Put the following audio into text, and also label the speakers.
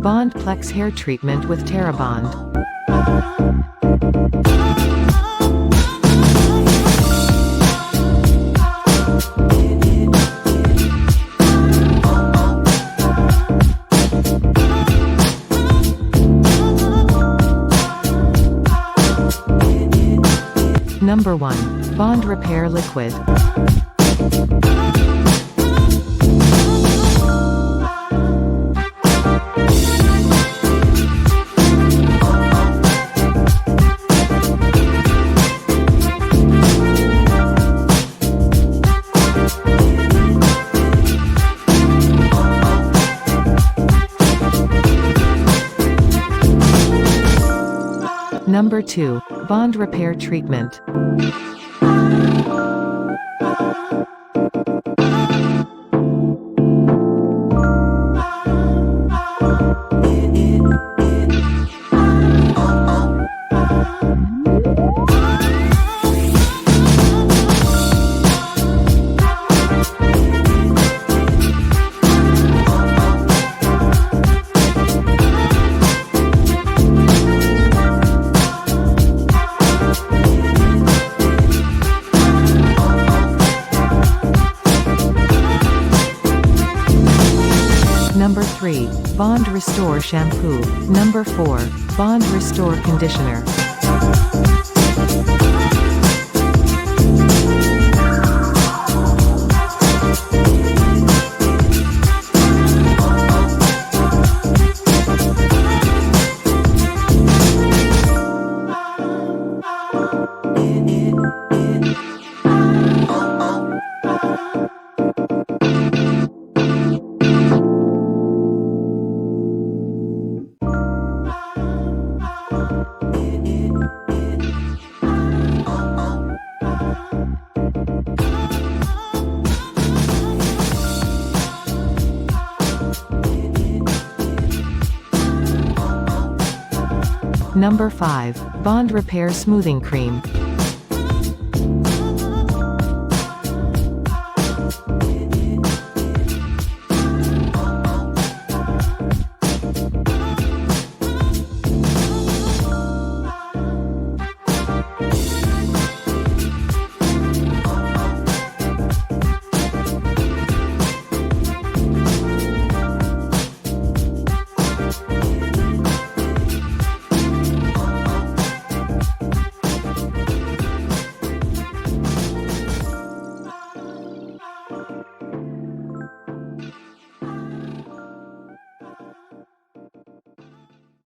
Speaker 1: Bond Plex hair treatment with Terabond. Number 1. Bond Repair Liquid. Number 2. Bond Repair Treatment. Number 3. Bond Restore Shampoo. Number 4. Bond Restore Conditioner. Number 5. Bond Repair Smoothing Cream.